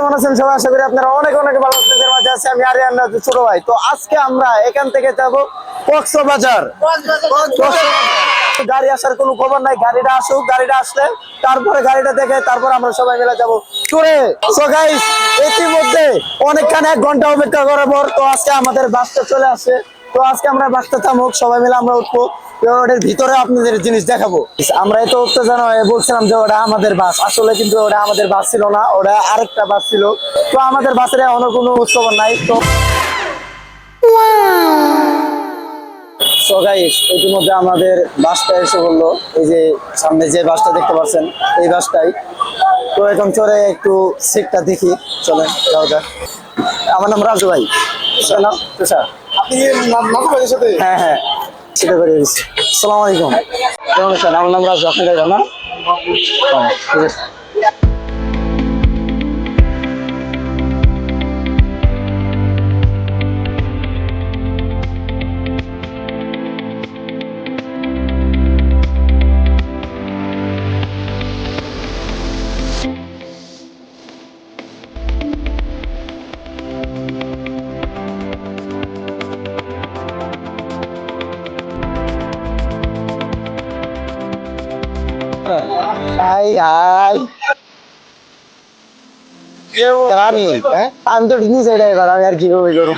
কেমন আছেন সবাই? আশা করি আপনারা অনেক অনেক ভালো আছেন। মাঝে আছে আমি আরিয়ান রাজু ছোট ভাই। তো আজকে আমরা এখান থেকে যাব কক্সবাজার। গাড়ি আসার কোনো খবর নাই, গাড়িটা আসুক, গাড়িটা আসলে তারপরে গাড়িটা দেখে তারপর আমরা সবাই মিলে যাবো ট্যুরে। সো গাইস, ইতিমধ্যে অনেকখানি 1 ঘন্টা অপেক্ষা করার পর তো আজকে আমাদের বাসটা চলে আসে। তো আজকে আমরা বাসটা থামুক, সবাই মিলে আমরা উঠবো। ওটার ভিতরে আপনাদের জিনিস দেখাবো। আমরা এত উত্তেজনা হয়ে বলছিলাম যে ওটা আমাদের বাস, আসলে কিন্তু ওটা আমাদের বাস ছিল না, ওটা আরেকটা বাস ছিল। তো আমাদের বাসের এখনো কোনো খবর নাই। তো সো গাইস, ইতিমধ্যে আমাদের বাসটা এসে বললো, এই যে সামনে যে বাসটা দেখতে পাচ্ছেন এই বাসটাই। তো এখন চলে একটু সিটটা দেখি, চলেন যাওয়া যাক। আমার নাম রাজু ভাই। নাম তুষার। আপনি নাজু ভাইয়ের সাথে? হ্যাঁ হ্যাঁ, সেটা করে দিচ্ছি। আসসালামু আলাইকুম। কেমন আছেন? আমার নাম রাজু, আপনার জানা না? ঠিক আছে। হাই হাই, আমি তো ঠিকই চাই ড্রাইভার, আমি আর কি করবো করবো।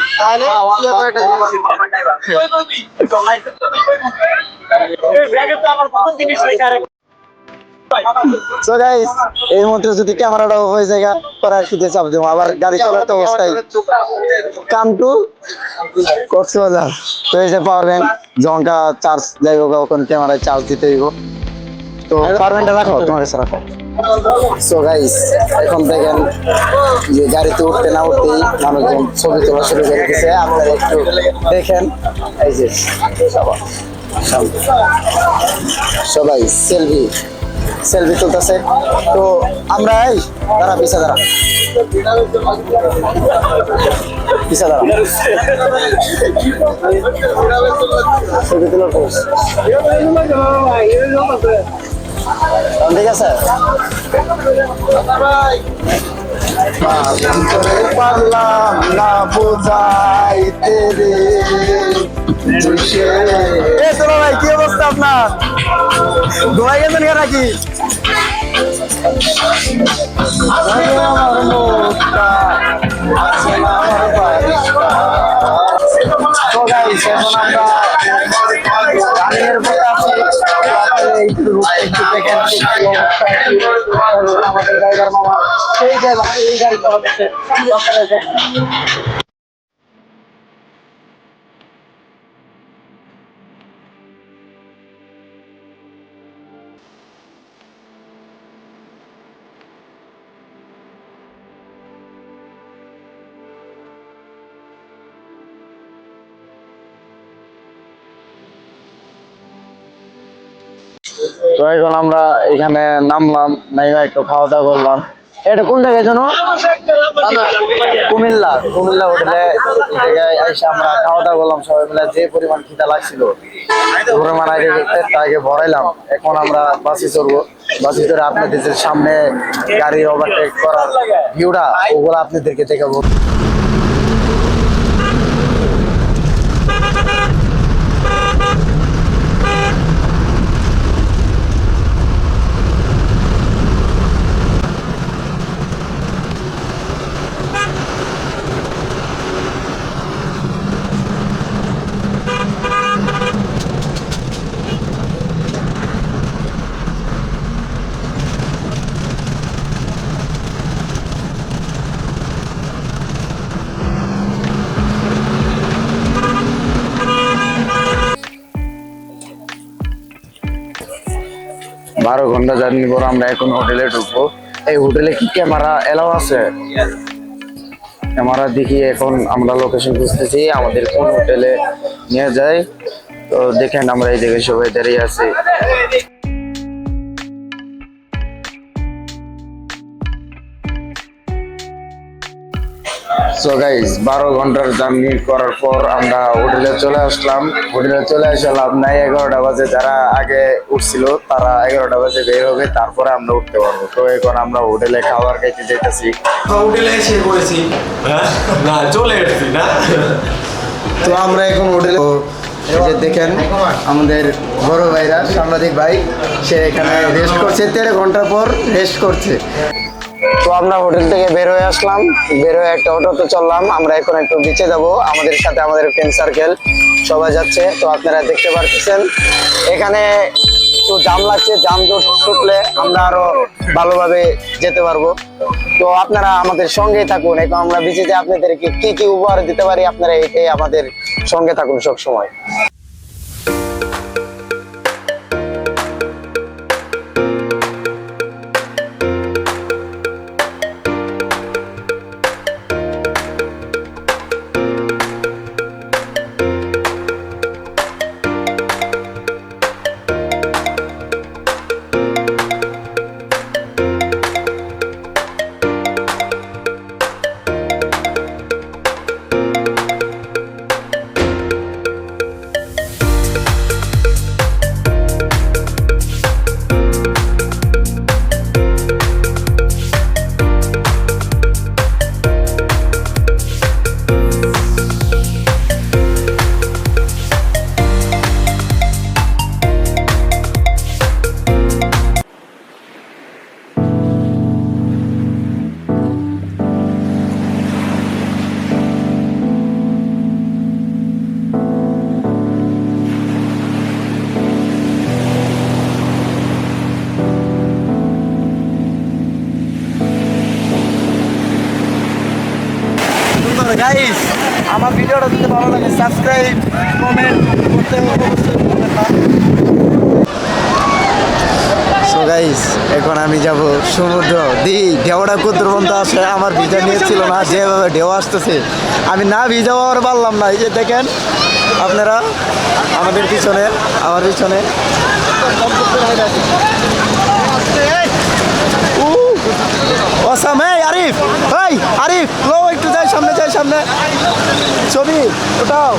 So guys, এর মধ্যে যদি ক্যামেরাটা হয়ে যায় পরে আর শুধু চাপ দেবো, আবার গাড়ি চলার তো অবস্থায়। Come to Cox's Bazar. তো এই যে পাওয়ার ব্যাংক, জঙ্কা চার্জ যাই হোক, ওখানে ক্যামেরায় চার্জ দিতে হইব। তো পাওয়ার ব্যাংকটা রাখো, তোমার কাছে রাখো। সো গাইস, এখন দেখেন যে গাড়িতে উঠতে না উঠতেই মানুষজন ছবি তোলা শুরু করে দিচ্ছে। আপনারা একটু দেখেন, এই যে সবাই সেলফি সেলফি তুলতেছে। তো আমরা এই দাঁড়া, পিছা দাঁড়া, পিছা দাঁড়া, ছবি তোলার পোজ। ঠিক আছে। পারলাম না বোঝাইতে রে। চলো ভাই, কি অবস্থা আপনার? ঘুমাই গেছেন কেন নাকি? আমাদের ড্রাইভার মামা সেই ড্রাইভার এই গাড়ি চালাচ্ছে। তো এখন আমরা এখানে নামলাম, নাইমা একটু খাওয়া দাওয়া করলাম। এটা কোন জায়গায় জানো? কুমিল্লা। কুমিল্লা হোটেলে এসে আমরা খাওয়া দাওয়া করলাম সবাই মিলে। যে পরিমাণ খিদা লাগছিল, পরিমাণ আগে ভরাইলাম। এখন আমরা বাসে চড়বো। বাসে চড়ে আপনাদের যে সামনে গাড়ি ওভারটেক করার ভিউটা, ওগুলো আপনাদেরকে দেখাবো। বারো ঘন্টা জার্নি পর আমরা এখন হোটেলে ঢুকবো। এই হোটেলে কি ক্যামেরা এলাও আছে? ক্যামেরা দেখি এখন আমরা লোকেশন খুঁজতেছি, আমাদের কোন হোটেলে নিয়ে যায়। তো দেখেন আমরা এই জায়গায় সবাই দাঁড়িয়ে আছি। সো গাইস 12 ঘন্টার জার্নি করার পর আমরা হোটেলে চলে আসলাম। হোটেলে চলে আসে লাভ নাই, 11টা বাজে যারা আগে উঠছিল তারা 11টা বাজে বের হবে, তারপরে আমরা উঠতে পারবো। তো এখন আমরা হোটেলে খাবার খাইতে যেতেছি। হোটেলে এসে পড়েছি, হ্যাঁ না চলে এসেছি না। তো আমরা এখন হোটেলে এই যে দেখেন আমাদের বড় ভাইরা, সাংবাদিক ভাই, সে এখানে রেস্ট করছে, 13 ঘন্টা পর রেস্ট করছে। তো আমরা হোটেল থেকে বের হয়ে আসলাম, বের হয়ে একটা অটোতে চললাম। আমরা এখন একটু বিচে যাব, আমাদের সাথে আমাদের ফ্রেন্ড সার্কেল সবাই যাচ্ছে। তো আপনারা দেখতে পারতেছেন এখানে একটু জাম লাগছে, জাম জট ছুটলে আমরা আরো ভালোভাবে যেতে পারবো। তো আপনারা আমাদের সঙ্গেই থাকুন। এখন আমরা বিচেতে আপনাদেরকে কি কি উপহার দিতে পারি, আপনারা এটাই আমাদের সঙ্গে থাকুন সব সময়। গাইস, আমার ভিডিওটা যদি ভালো লাগে সাবস্ক্রাইব কমেন্ট করতে অবশ্যই ভুলবেন না। সো গাইস, এখন আমি যাব সমুদ্র ঢেউটা কত পর্যন্ত আসে। আমার ভিজা নিয়েছিল না, যেভাবে ঢেউ আসতেছে আমি না ভিজাও আর পারলাম না। এই যে দেখেন আপনারা আমাদের পিছনে, আমার পিছনে আরিফ, এই আরিফ লো, একটু যাই সামনে, যাই সামনে, ছবি ওটাও।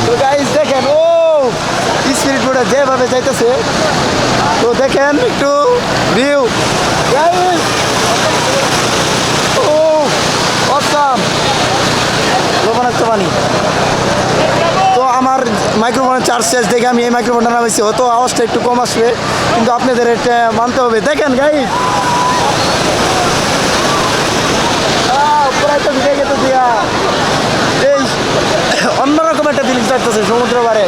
তো গাইস দেখেন ও স্পিড বোটে যেভাবে যাইতেছে, তো দেখেন একটু ভিউ গাইস। ও অসাম, লবণাক্ত পানি। তো আমার মাইক্রোফোনের চার্জ শেষ দেখে আমি এই মাইক্রোফোনটা নামাইছি, হয়তো আওয়াজটা একটু কম আসবে, কিন্তু আপনাদের এটা মানতে হবে। দেখেন গাইস এই অন্যরকম একটা ফিলিংস থাকতেছে সমুদ্র পাড়ে।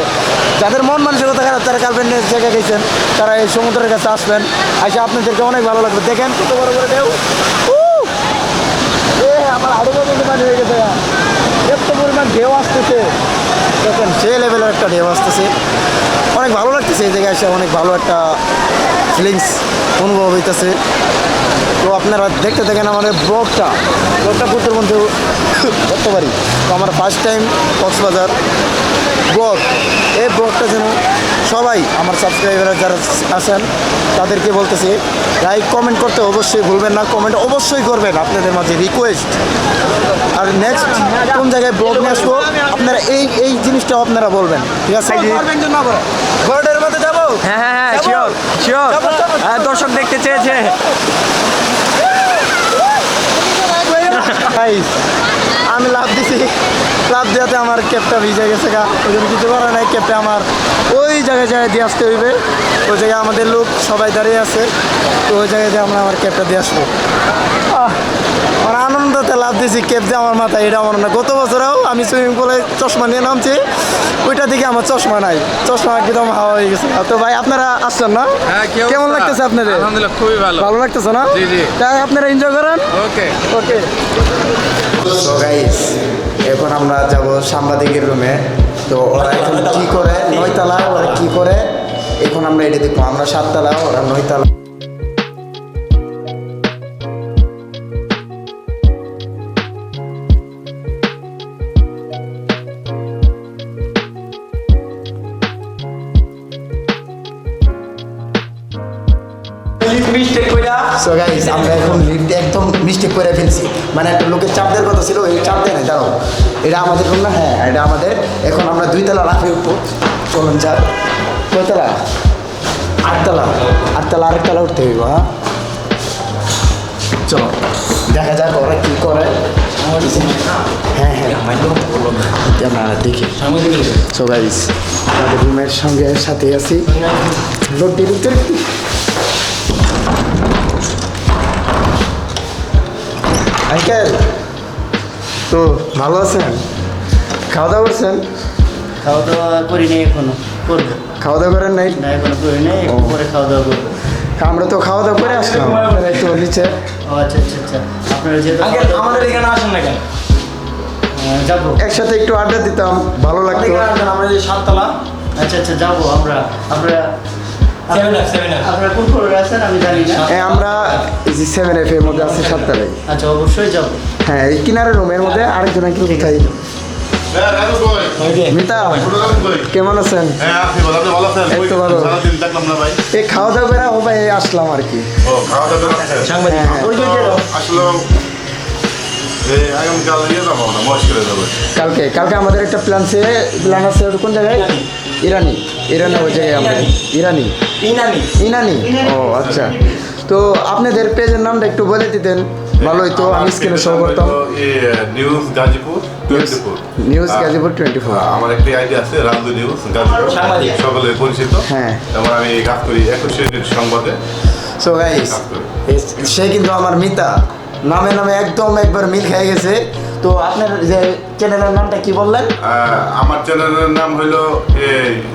যাদের মন মানসিকতা খারাপ তারা গার্লফ্রেন্ডের জায়গায় গেছেন, তারা এই সমুদ্রের কাছে আসবেন, আইসা আপনাদেরকে অনেক ভালো লাগবে। দেখেন কত বড় করে ঢেউ, আমার আরো পর্যন্ত পানি হয়ে গেছে, এত পরিমাণ ঢেউ আসতেছে। দেখেন সে লেভেলের একটা ঢেউ আসতেছে, অনেক ভালো লাগতেছে এই জায়গায় এসে, অনেক ভালো একটা ফিলিংস অনুভব হইতেছে। তো আপনারা দেখতে থাকেন আমাদের ব্লগটা করতে মধ্যে করতে পারি। তো আমার ফার্স্ট টাইম কক্সবাজার ব্লগ, এই ব্লগটা যেন সবাই আমার সাবস্ক্রাইবাররা যারা আছেন তাদেরকে বলতেছি লাইক কমেন্ট করতে অবশ্যই ভুলবেন না, কমেন্ট অবশ্যই করবেন, আপনাদের মাঝে রিকোয়েস্ট। আর নেক্সট কোন জায়গায় ব্লগ নিয়ে আসবো আপনারা এই জিনিসটাও আপনারা বলবেন, ঠিক আছে? ঘরের মধ্যে যাবো, হ্যাঁ হ্যাঁ হ্যাঁ, শিওর শিওর, দর্শক দেখতে চেয়েছে। আমি লাভ দিছি, লাভ দেওয়াতে আমার ক্যাবটা ভিজে গেছে গা, ওই জন্য কিছু করার নাই। ক্যাবটা আমার ওই জায়গায় দিয়ে আসতে হইবে, ওই জায়গায় আমাদের লোক সবাই দাঁড়িয়ে আছে, তো ওই জায়গায় দিয়ে আমরা আমার ক্যাবটা দিয়ে আসবো। আমার আনন্দতে লাভ দিছি, ক্যাব দিয়ে আমার মাথায় এটা আমার না। গত বছরেও আমি সুইমিং পুলে চশমা নিয়ে নামছি, ওইটা দিকে আমার চশমা নাই, চশমা একদম হাওয়া হয়ে গেছে। তো ভাই আপনারা আসছেন না, কেমন লাগতেছে আপনাদের? আলহামদুলিল্লাহ খুবই ভালো, ভালো লাগতেছে না? জি জি, তাই আপনারা এনজয় করেন। ওকে ওকে। সো গাইস, এখন আমরা যাব সাংবাদিকের রুমে। তো ওরা এখন কি করে, 9 তলা, ওরা কি করে এখন আমরা এটা দেখবো। আমরা 7 তলা, ওরা 9 তলা। মিস্টেক করে লিফটটা সো গাইস আমরা এখন লিফটে একদম মিস্টেক করে ফেলছি, মানে একটা লোকের চাপ দেওয়ার কথা ছিল, ওই চাপ দেয় না। দাঁড়াও, এটা আমাদের রুম না? হ্যাঁ এটা আমাদের। এখন আমরা 2 তলা লাফে উঠবো, চলুন যা। কয়তলা? 8 তলা। 8 তলা, আরেকতলা উঠতে হইব। হ্যাঁ চলো দেখা যাক ওরা কী করে। হ্যাঁ হ্যাঁ আমরা দেখি। সো গাইস আমাদের রুমের সঙ্গে সাথে আছি, লোকটি ঢুকতে আঙ্কেল। তো ভালো আছেন? খাওয়া দাওয়া করছেন? খাওয়া দাওয়া করি নাই এখনো, করবো। খাওয়া দাওয়া করেন নাই? না এখনো করি নাই, একটু পরে খাওয়া দাওয়া করবো। আমরা তো খাওয়া দাওয়া করে আসলাম, আপনারা একটু নিচে। ও আচ্ছা আচ্ছা আচ্ছা, আপনারা যেহেতু আঙ্কেল আমাদের এখানে আসেন না কেন? যাবো। একসাথে একটু আড্ডা দিতাম, ভালো লাগতো। আমাদের এখানে আসবেন, আমরা যে 7 তলা আচ্ছা আচ্ছা যাবো আমরা। আপনারা 7F আপনারা কোন ফ্লোরে আছেন আমি জানি না। হ্যাঁ আমরা এই যে 7F এর মধ্যে আছি 7 তলায়। আচ্ছা অবশ্যই যাবো। হ্যাঁ এই কিনারে রুমের মধ্যে আরেকজন আঙ্কেল কোথায়? মিতা কেমন আছেন? এই তো ভালো। এই খাওয়া দাওয়া করে ও ভাই আসলাম আর কি। সাংবাদিক হ্যাঁ, হ্যাঁ। কালকে কালকে আমাদের একটা প্ল্যান আছে, ওটা কোন জায়গায়? ইরানি ওই জায়গায় আমরা। ইরানি ইনানি। ও আচ্ছা, তো আপনাদের পেজের নামটা একটু বলে দিতেন ভালো হইতো, আমি স্ক্রিনে শো করতাম। নিউজ গাজীপুর 24। নিউজ গাজীপুর 24। আমার একটি আইডি আছে রাজু নিউজ গাজীপুর, সাংবাদিক। সকলে পরিচিত। হ্যাঁ। এবং আমি কাজ করি 21 সংবাদে। সো গাইস সে কিন্তু আমার মিতা, নামে একদম একবার মিল খেয়ে গেছে। তো আপনার যে চ্যানেলের নামটা কি বললেন? আমার চ্যানেলের নাম হলো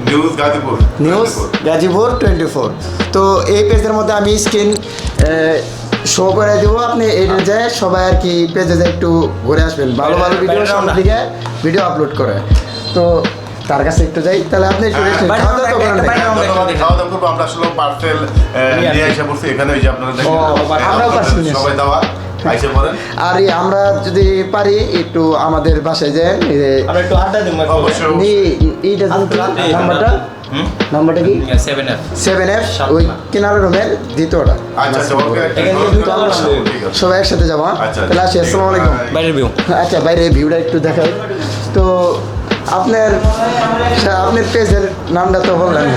নিউজ গাজীপুর। নিউজ গাজীপুর 24। তো এই পেজের মধ্যে আমি স্ক্রিন শো করে দেবো, আপনি এটা যায় সবাই আর কি পেজে যায় একটু ঘুরে আসবেন, ভালো ভালো ভিডিও সামনের দিকে ভিডিও আপলোড করে। তো তার কাছে একটু যাই, তাহলে আপনি একটু rest নিন। খাওয়া দাওয়া তো করেন নাই? খাওয়া দাওয়া করবো আমরা, আসলে পার্সেল নিয়ে এসে পড়ছি এখানে, ওই যে আপনারা দেখেন। আমরাও parcel নিয়ে সবাই দাওয়া আইসে পড়েন। আর আমরা যদি পারি একটু আমাদের বাসায় যাই, আমরা একটু আড্ডা দিব অবশ্যই এইটা নাম্বারটা কি? 7F 7F, ওই কিনারে রুমের দ্বিতীয়টা। আচ্ছা আচ্ছা, ওকে। এখানে কিন্তু ঠিক আছে। সবাই একসাথে যাবো। হ্যাঁ? আচ্ছা, তাহলে আসি, আসসালামু আলাইকুম। বাইরের ভিউ আচ্ছা বাইরে ভিউটা একটু দেখাই। তো আপনার পেজের নামটা তো বললেন।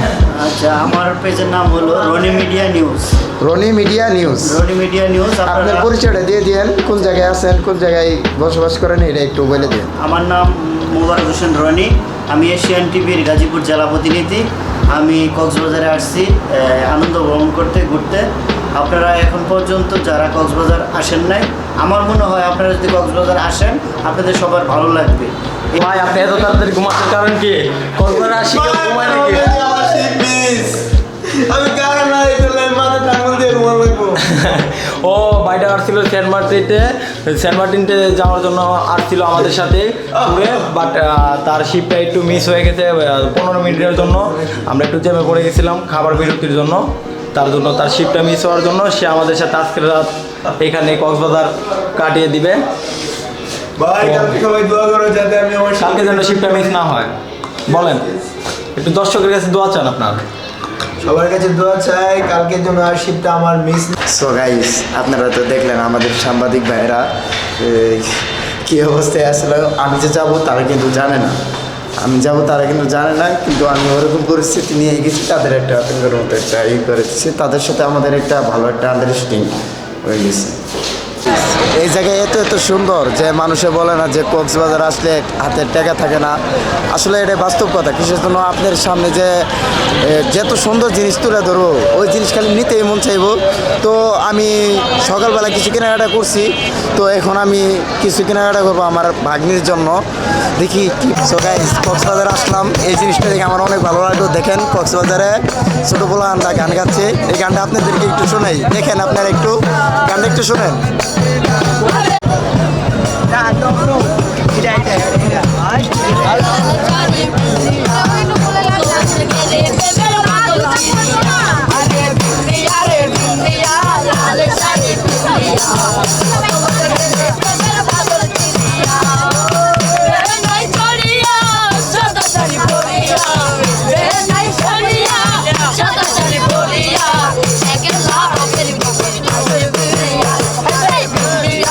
আচ্ছা আমার পেজের নাম হলো Roni media news. Roni media news. Roni media news. আপনার পরিচয়টা দিয়ে দিয়েন, কোন জায়গায় আছেন, কোন জায়গায় বসবাস করেন, এটা একটু বলে দিন। আমার নাম মোবারক হোসেন রনি, আমি এশিয়ান টিভির গাজীপুর জেলা প্রতিনিধি। আমি কক্সবাজারে আসছি আনন্দ ভ্রমণ করতে, ঘুরতে। আপনারা এখন পর্যন্ত যারা কক্সবাজার আসেন নাই, আমার মনে হয় আপনারা যদি কক্সবাজার আসেন আপনাদের সবার ভালো লাগবে। ভাই আপনি এত তাড়াতাড়ি ঘুমাচ্ছেন কারণ কি? কলকাতা আসি কেউ ঘুমায় নাকি? আমি কারণ না মাথা টাঙ্গল দিয়ে ঘুমানো লাগবো। ও বাইরে আসছিল সেন্ট মার্টিনতে যাওয়ার জন্য আসছিল আমাদের সাথে ঘুরে, বাট তার শিপটা একটু মিস হয়ে গেছে 15 মিনিটের জন্য। আমরা একটু জ্যামে পড়ে গেছিলাম খাবার বিরতির জন্য, তার জন্য তার শিপটা মিস হওয়ার জন্য সে আমাদের সাথে আজকের রাত এখানে কক্সবাজার কাটিয়ে দিবে। কালকে যেন শিপটা মিস না হয়, বলেন একটু দর্শকের কাছে দোয়া চান আপনার। সবার কাছে দোয়া চাই কালকের জন্য, আর শিপটা আমার মিস। সো গাইস আপনারা তো দেখলেন আমাদের সাংবাদিক ভাইয়েরা কী অবস্থায় আসলে। আমি যে যাবো তারা কিন্তু জানে না, কিন্তু আমি ওরকম পরিস্থিতি নিয়ে গেছি, তাদের একটা আতঙ্কের মতো একটা করে দিচ্ছি, তাদের সাথে আমাদের একটা ভালো একটা আন্ডারস্ট্যান্ডিং হয়ে গেছে। এই জায়গায় এত সুন্দর যে মানুষে বলে না যে কক্সবাজার আসলে হাতের টাকা থাকে না, আসলে এটা বাস্তব কথা। কিসের জন্য আপনার সামনে যে যত সুন্দর জিনিস তুলে ধরবো, ওই জিনিস খালি নিতেই মন চাইবো। তো আমি সকালবেলা কিছু কেনাকাটা করছি, তো এখন আমি কিছু কেনাকাটা করবো আমার ভাগ্নির জন্য। দেখি কি কক্সবাজারে আসলাম, এই জিনিসটা দেখে আমার অনেক ভালো লাগলো। দেখেন কক্সবাজারে ছোটো পোলাহানরা গান গাচ্ছে, এই গানটা আপনাদেরকে একটু শোনাই, দেখেন আপনারা একটু গানটা একটু শোনেন।